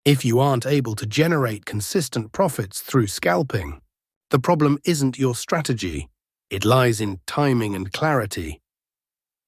If you aren't able to generate consistent profits through scalping, the problem isn't your strategy. It lies in timing and clarity.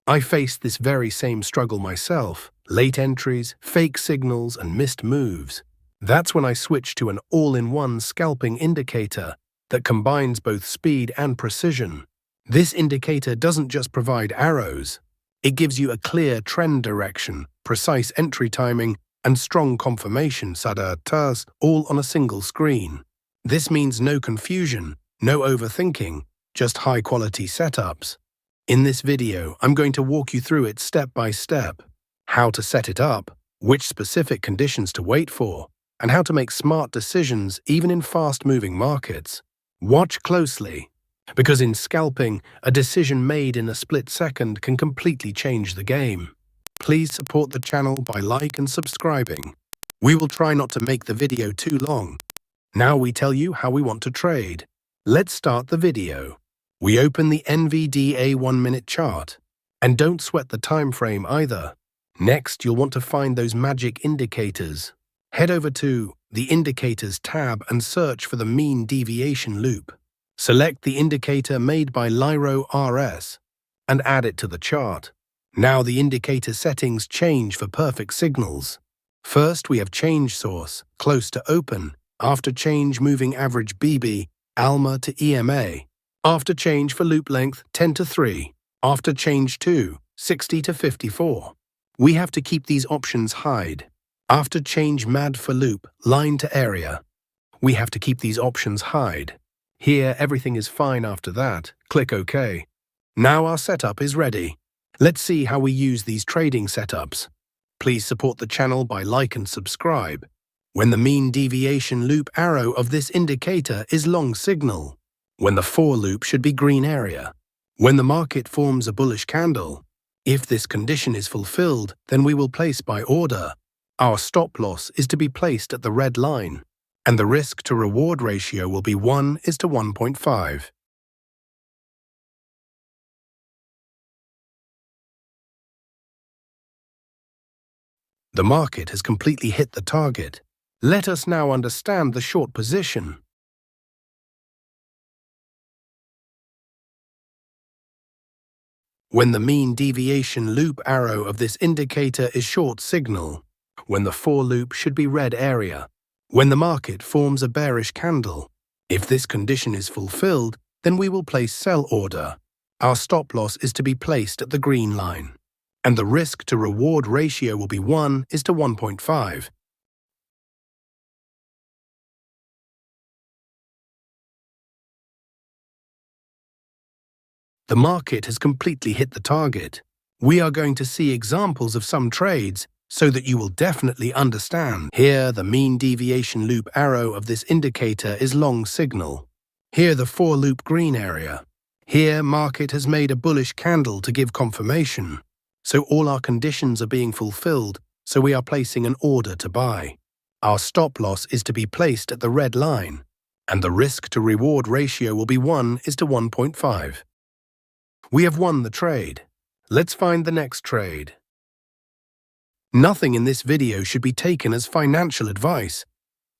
I faced this very same struggle myself: late entries, fake signals, and missed moves. That's when I switched to an all-in-one scalping indicator that combines both speed and precision. This indicator doesn't just provide arrows. It gives you a clear trend direction, precise entry timing, and strong confirmation status, all on a single screen. This means no confusion, no overthinking, just high-quality setups. In this video, I'm going to walk you through it step by step: how to set it up, which specific conditions to wait for, and how to make smart decisions even in fast-moving markets. Watch closely, because in scalping, a decision made in a split second can completely change the game. Please support the channel by and subscribing. We will try not to make the video too long. Now we tell you how we want to trade. Let's start the video. We open the NVDA 1-minute chart. And don't sweat the time frame either. Next, you'll want to find those magic indicators. Head over to the Indicators tab and search for the mean deviation loop. Select the indicator made by Lyro RS and add it to the chart. Now the indicator settings change for perfect signals. First, we have change source, close to open. After change, moving average BB, ALMA to EMA. After change for loop length, 10 to 3. After change 2, 60 to 54. We have to keep these options hide. After change MAD for loop, line to area. We have to keep these options hide. Here, everything is fine after that. Click OK. Now our setup is ready. Let's see how we use these trading setups. Please support the channel by and subscribe. When the mean deviation loop arrow of this indicator is long signal. When the for loop should be green area. When the market forms a bullish candle. If this condition is fulfilled, then we will place by order. Our stop loss is to be placed at the red line, and the risk to reward ratio will be 1:1.5. The market has completely hit the target. Let us now understand the short position. When the mean deviation loop arrow of this indicator is short signal. When the for loop should be red area. When the market forms a bearish candle. If this condition is fulfilled, then we will place sell order. Our stop loss is to be placed at the green line. And the risk to reward ratio will be 1:1.5. The market has completely hit the target. We are going to see examples of some trades so that you will definitely understand. Here, the mean deviation loop arrow of this indicator is long signal. Here, the for loop green area. Here, market has made a bullish candle to give confirmation. So all our conditions are being fulfilled, so we are placing an order to buy. Our stop loss is to be placed at the red line, and the risk to reward ratio will be 1:1.5. We have won the trade. Let's find the next trade. Nothing in this video should be taken as financial advice.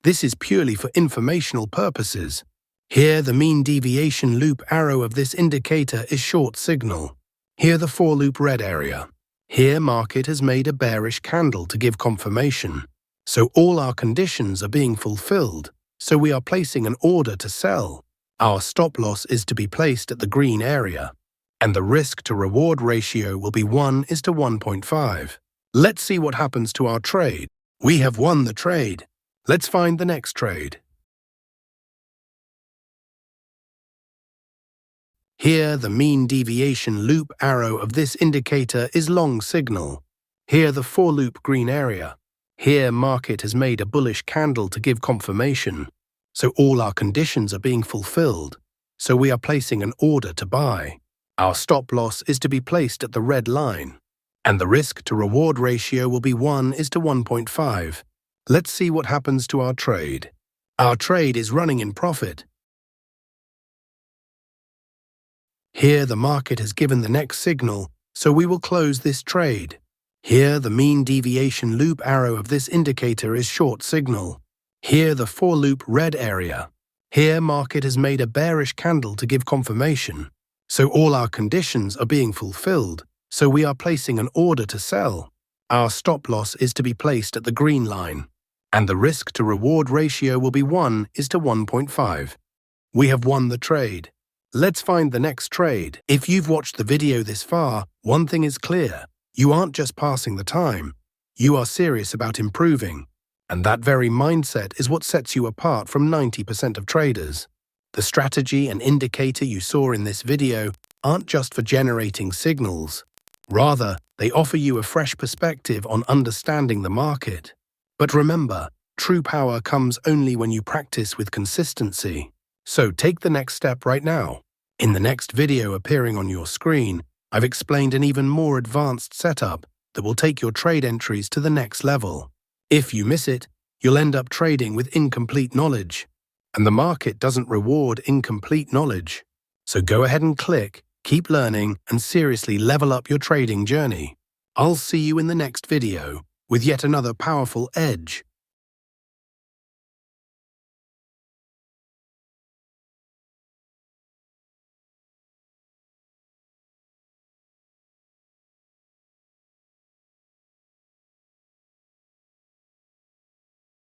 This is purely for informational purposes. Here, the mean deviation loop arrow of this indicator is short signal. Here, the for loop red area. Here, market has made a bearish candle to give confirmation. So all our conditions are being fulfilled, so we are placing an order to sell. Our stop loss is to be placed at the green area, and the risk to reward ratio will be 1:1.5. Let's see what happens to our trade. We have won the trade. Let's find the next trade. Here, the mean deviation loop arrow of this indicator is long signal. Here, the for loop green area. Here, market has made a bullish candle to give confirmation. So all our conditions are being fulfilled. So we are placing an order to buy. Our stop loss is to be placed at the red line. And the risk to reward ratio will be 1:1.5. Let's see what happens to our trade. Our trade is running in profit. Here, the market has given the next signal, so we will close this trade. Here, the mean deviation loop arrow of this indicator is short signal. Here, the for-loop red area. Here, market has made a bearish candle to give confirmation. So all our conditions are being fulfilled, so we are placing an order to sell. Our stop loss is to be placed at the green line, and the risk-to-reward ratio will be 1:1.5. We have won the trade. Let's find the next trade. If you've watched the video this far, one thing is clear. You aren't just passing the time. You are serious about improving. And that very mindset is what sets you apart from 90% of traders. The strategy and indicator you saw in this video aren't just for generating signals. Rather, they offer you a fresh perspective on understanding the market. But remember, true power comes only when you practice with consistency. So take the next step right now. In the next video appearing on your screen, I've explained an even more advanced setup that will take your trade entries to the next level. If you miss it, you'll end up trading with incomplete knowledge. And the market doesn't reward incomplete knowledge. So go ahead and click, keep learning, and seriously level up your trading journey. I'll see you in the next video with yet another powerful edge.